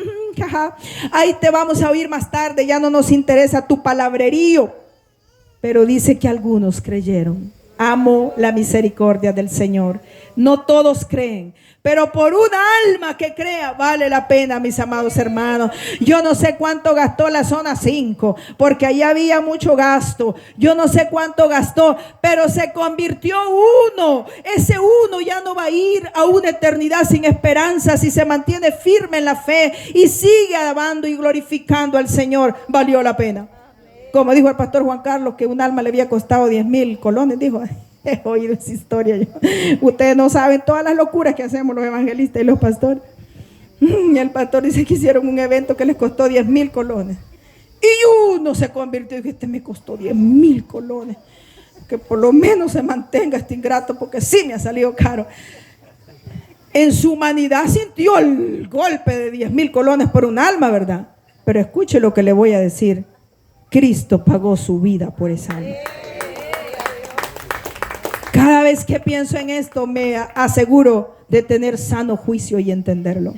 ahí te vamos a oír más tarde, ya no nos interesa tu palabrerío. Pero dice que algunos creyeron. Amo la misericordia del Señor. No todos creen, pero por una alma que crea vale la pena, mis amados hermanos. Yo no sé cuánto gastó la zona 5, porque ahí había mucho gasto. Yo no sé cuánto gastó, pero se convirtió uno. Ese uno ya no va a ir a una eternidad sin esperanza si se mantiene firme en la fe y sigue alabando y glorificando al Señor. Valió la pena. Como dijo el pastor Juan Carlos, que un alma le había costado 10,000 colones, dijo. He oído esa historia yo. Ustedes no saben todas las locuras que hacemos los evangelistas y los pastores. Y el pastor dice que hicieron un evento que les costó 10,000 colones. Y uno se convirtió y dijo, este me costó 10,000 colones. Que por lo menos se mantenga este ingrato, porque sí me ha salido caro. En su humanidad sintió el golpe de 10,000 colones por un alma, ¿verdad? Pero escuche lo que le voy a decir. Cristo pagó su vida por esa alma. Cada vez que pienso en esto me aseguro de tener sano juicio y entenderlo.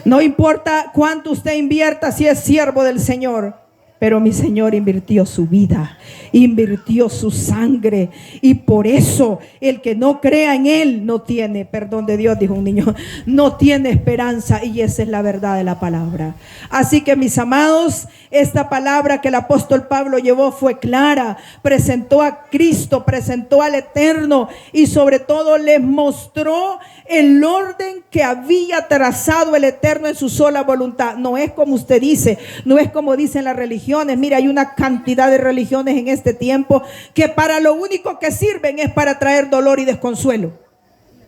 No importa cuánto usted invierta si es siervo del Señor, pero mi Señor invirtió su vida, invirtió su sangre, y por eso el que no crea en Él no tiene perdón de Dios, dijo un niño, no tiene esperanza, y esa es la verdad de la palabra. Así que, mis amados, esta palabra que el apóstol Pablo llevó fue clara, presentó a Cristo, presentó al Eterno, y sobre todo les mostró el orden que había trazado el Eterno en su sola voluntad. No es como usted dice, no es como dicen las religiones. Mira, hay una cantidad de religiones en este tiempo que para lo único que sirven es para traer dolor y desconsuelo.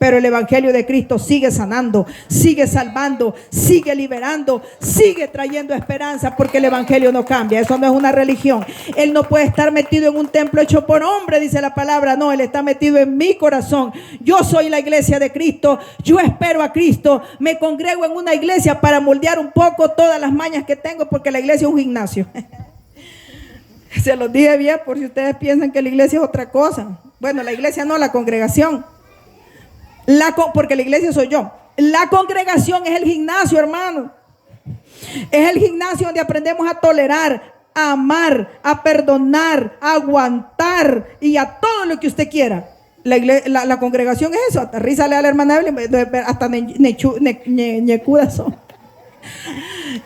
Pero el evangelio de Cristo sigue sanando, sigue salvando, sigue liberando, sigue trayendo esperanza, porque el evangelio no cambia. Eso no es una religión. Él no puede estar metido en un templo hecho por hombre, dice la palabra. No, Él está metido en mi corazón. Yo soy la iglesia de Cristo. Yo espero a Cristo. Me congrego en una iglesia para moldear un poco todas las mañas que tengo, porque la iglesia es un gimnasio. Se los dije bien por si ustedes piensan que la iglesia es otra cosa. Bueno, la iglesia no, la congregación. Porque la iglesia soy yo. La congregación es el gimnasio, hermano. Es el gimnasio donde aprendemos a tolerar, a amar, a perdonar, a aguantar y a todo lo que usted quiera. La congregación es eso. Hasta risa le da a la hermana Evelyn, hasta ñecudas son.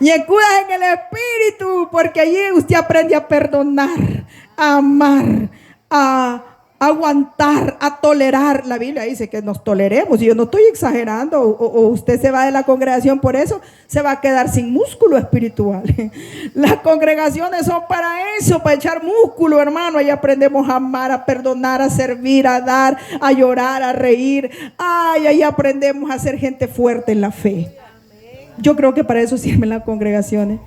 Ñecudas en el espíritu, porque allí usted aprende a perdonar, a amar, a aguantar, a tolerar. La Biblia dice que nos toleremos, y yo no estoy exagerando. O usted se va de la congregación por eso, se va a quedar sin músculo espiritual. Las congregaciones son para eso, para echar músculo, hermano. Ahí aprendemos a amar, a perdonar, a servir, a dar, a llorar, a reír. Ay, ahí aprendemos a ser gente fuerte en la fe. Yo creo que para eso sirven las congregaciones,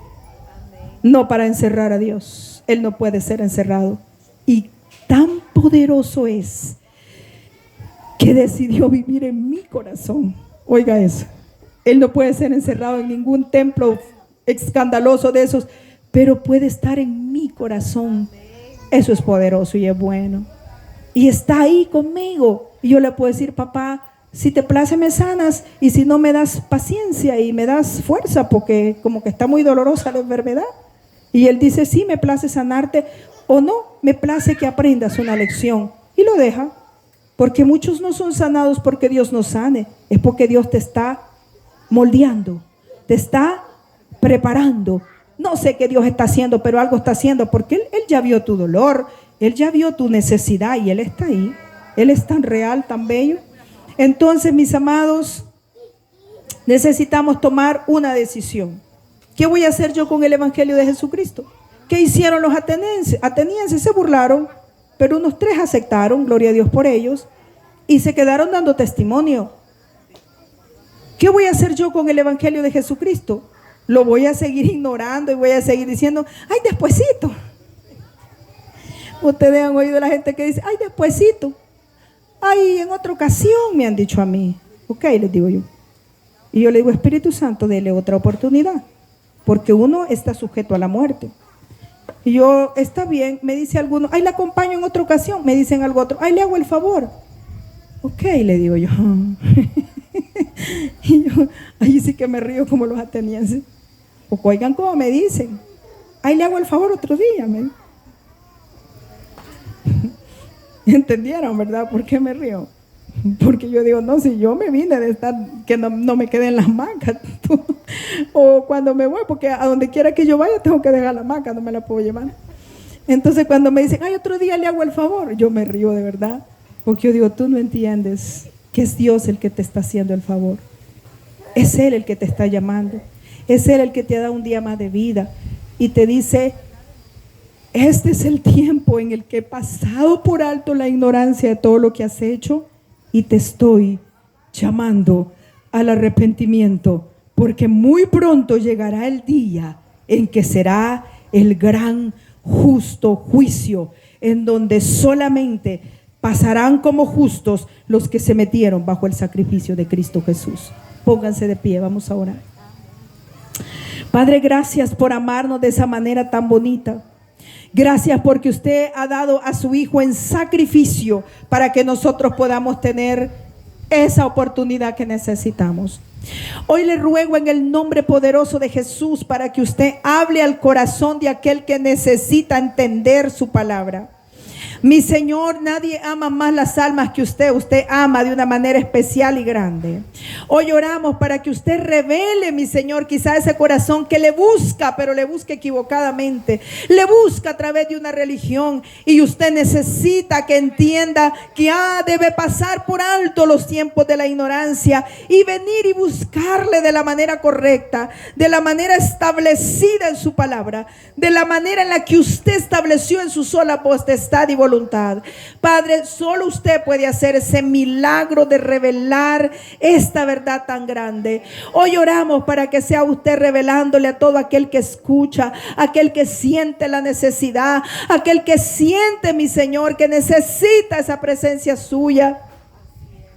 no para encerrar a Dios. Él no puede ser encerrado. Y tan poderoso es que decidió vivir en mi corazón. Oiga eso. Él no puede ser encerrado en ningún templo escandaloso de esos, pero puede estar en mi corazón. Eso es poderoso y es bueno. Y está ahí conmigo. Y yo le puedo decir, papá, si te place me sanas, y si no me das paciencia y me das fuerza, porque como que está muy dolorosa la enfermedad. Y él dice, sí, me place sanarte, o no, me place que aprendas una lección. Y lo deja, porque muchos no son sanados porque Dios nos sane, es porque Dios te está moldeando, te está preparando. No sé qué Dios está haciendo, pero algo está haciendo, porque Él ya vio tu dolor, Él ya vio tu necesidad, y Él está ahí. Él es tan real, tan bello. Entonces, mis amados, necesitamos tomar una decisión. ¿Qué voy a hacer yo con el evangelio de Jesucristo? ¿Qué hicieron los atenienses? Atenienses se burlaron, pero unos 3 aceptaron, gloria a Dios por ellos, y se quedaron dando testimonio. ¿Qué voy a hacer yo con el evangelio de Jesucristo? Lo voy a seguir ignorando y voy a seguir diciendo, ay, despuesito. Ustedes han oído a la gente que dice, ay, despuesito. Ay, en otra ocasión me han dicho a mí. Ok, les digo yo. Y yo le digo, Espíritu Santo, dele otra oportunidad, porque uno está sujeto a la muerte. Y yo, está bien, me dice alguno, ay, la acompaño en otra ocasión. Me dicen algo otro, ay, le hago el favor. Ok, le digo yo. Y yo, ahí sí que me río como los atenienses. O oigan cómo me dicen, ay, le hago el favor otro día. ¿Entendieron, verdad? ¿Por qué me río? Porque yo digo, no, si yo me vine de estar, que no me quede en las hamacas. O cuando me voy, porque a donde quiera que yo vaya tengo que dejar la hamaca, no me la puedo llevar. Entonces cuando me dicen, ay, otro día le hago el favor, yo me río de verdad. Porque yo digo, tú no entiendes que es Dios el que te está haciendo el favor. Es Él el que te está llamando. Es Él el que te da un día más de vida. Y te dice, este es el tiempo en el que he pasado por alto la ignorancia de todo lo que has hecho y te estoy llamando al arrepentimiento, porque muy pronto llegará el día en que será el gran justo juicio, en donde solamente pasarán como justos los que se metieron bajo el sacrificio de Cristo Jesús. Pónganse de pie, vamos a orar. Padre, gracias por amarnos de esa manera tan bonita. Gracias porque usted ha dado a su Hijo en sacrificio para que nosotros podamos tener esa oportunidad que necesitamos. Hoy le ruego en el nombre poderoso de Jesús para que usted hable al corazón de aquel que necesita entender su palabra. Mi Señor, nadie ama más las almas que usted. Usted ama de una manera especial y grande. Hoy oramos para que usted revele, mi Señor, quizá ese corazón que le busca, pero le busca equivocadamente. Le busca a través de una religión y usted necesita que entienda que debe pasar por alto los tiempos de la ignorancia y venir y buscarle de la manera correcta, de la manera establecida en su palabra, de la manera en la que usted estableció en su sola potestad y voluntad. Padre, solo usted puede hacer ese milagro de revelar esta verdad tan grande. Hoy oramos para que sea usted revelándole a todo aquel que escucha, aquel que siente la necesidad, aquel que siente, mi Señor, que necesita esa presencia suya.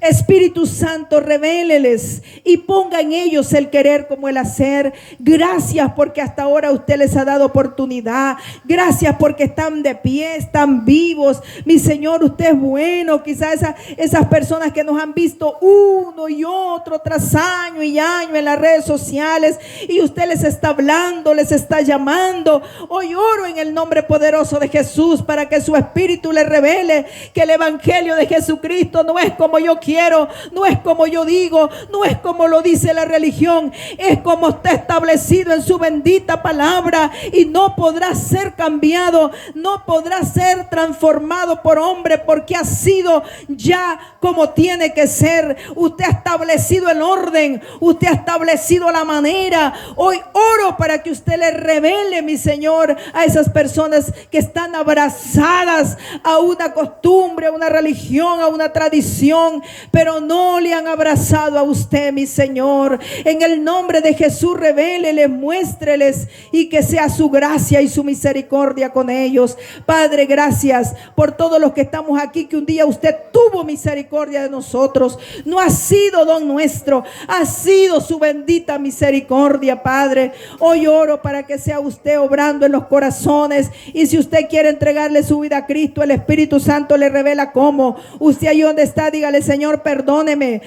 Espíritu Santo, revéleles y ponga en ellos el querer como el hacer. Gracias porque hasta ahora usted les ha dado oportunidad. Gracias porque están de pie, están vivos. Mi Señor, usted es bueno. Quizás esas personas que nos han visto uno y otro tras año y año en las redes sociales y usted les está hablando, les está llamando. Hoy oro en el nombre poderoso de Jesús para que su Espíritu les revele que el Evangelio de Jesucristo no es como yo quiero, no es como yo digo, no es como lo dice la religión, es como está establecido en su bendita palabra y no podrá ser cambiado, no podrá ser transformado por hombre porque ha sido ya como tiene que ser. Usted ha establecido el orden, usted ha establecido la manera. Hoy oro para que usted le revele, mi Señor, a esas personas que están abrazadas a una costumbre, a una religión, a una tradición, pero no le han abrazado a usted, mi Señor. En el nombre de Jesús, revéleles, muéstreles y que sea su gracia y su misericordia con ellos. Padre, gracias por todos los que estamos aquí, que un día usted tuvo misericordia de nosotros. No ha sido don nuestro, ha sido su bendita misericordia, Padre. Hoy oro para que sea usted obrando en los corazones, y si usted quiere entregarle su vida a Cristo, el Espíritu Santo le revela cómo. Usted ahí donde está, dígale: Señor, perdóneme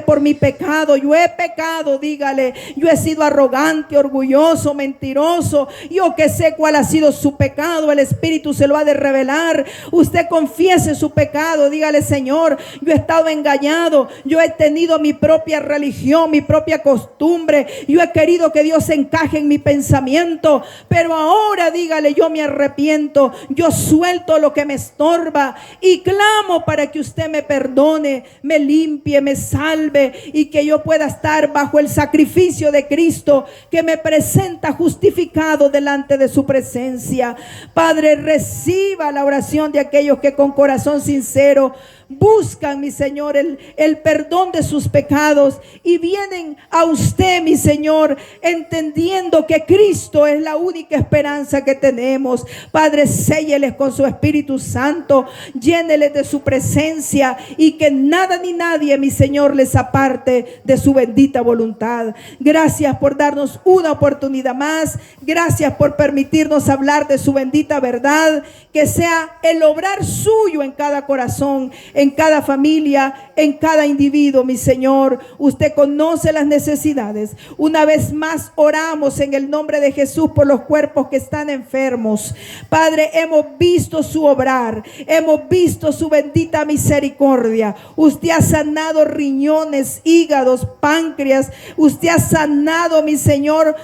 por mi pecado. Yo he pecado, dígale. Yo he sido arrogante, orgulloso, mentiroso. Yo que sé cuál ha sido su pecado, el Espíritu se lo ha de revelar. Usted confiese su pecado, dígale: Señor, yo he estado engañado, yo he tenido mi propia religión, mi propia costumbre, yo he querido que Dios encaje en mi pensamiento, pero ahora, dígale, yo me arrepiento, yo suelto lo que me estorba y clamo para que usted me perdone, me limpie, me salve y que yo pueda estar bajo el sacrificio de Cristo que me presenta justificado delante de su presencia. Padre, reciba la oración de aquellos que con corazón sincero buscan, mi Señor, el perdón de sus pecados y vienen a usted, mi Señor, entendiendo que Cristo es la única esperanza que tenemos. Padre, sélleles con su Espíritu Santo, lléneles de su presencia y que nada ni nadie, mi Señor, les aparte de su bendita voluntad. Gracias por darnos una oportunidad más. Gracias por permitirnos hablar de su bendita verdad, que sea el obrar suyo en cada corazón. en cada familia, en cada individuo, mi Señor. Usted conoce las necesidades. Una vez más oramos en el nombre de Jesús por los cuerpos que están enfermos. Padre, hemos visto su obrar, hemos visto su bendita misericordia. Usted ha sanado riñones, hígados, páncreas. Usted ha sanado, mi Señor,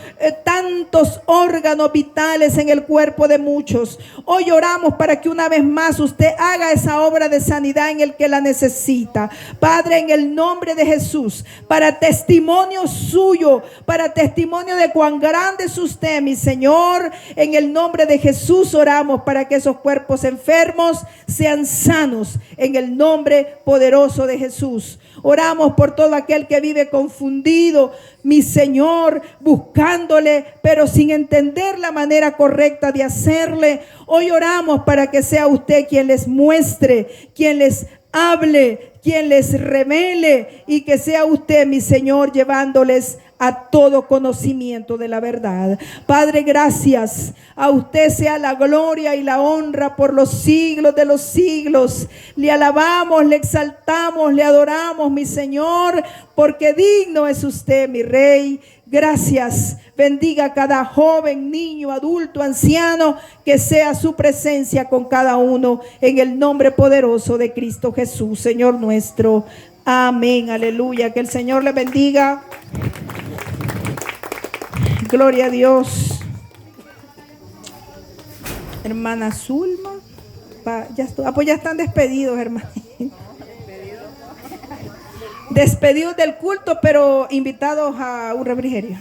tantos órganos vitales en el cuerpo de muchos. Hoy oramos para que una vez más usted haga esa obra de sanidad en el que la necesita. Padre, en el nombre de Jesús, para testimonio suyo, para testimonio de cuán grande es usted, mi Señor, en el nombre de Jesús oramos para que esos cuerpos enfermos sean sanos, en el nombre poderoso de Jesús. Oramos por todo aquel que vive confundido, mi Señor, buscándole, pero sin entender la manera correcta de hacerle. Hoy oramos para que sea usted quien les muestre, quien les hable, quien les revele, y que sea usted, mi Señor, llevándoles a todo conocimiento de la verdad. Padre, gracias. A usted sea la gloria y la honra por los siglos de los siglos. Le alabamos, le exaltamos, le adoramos, mi Señor, porque digno es usted, mi Rey. Gracias. Bendiga a cada joven, niño, adulto, anciano, que sea su presencia con cada uno, en el nombre poderoso de Cristo Jesús, Señor nuestro. Amén, aleluya. Que el Señor le bendiga. Gloria a Dios. Hermana Zulma. Pues ya están despedidos, hermano. Despedidos del culto, pero invitados a un refrigerio.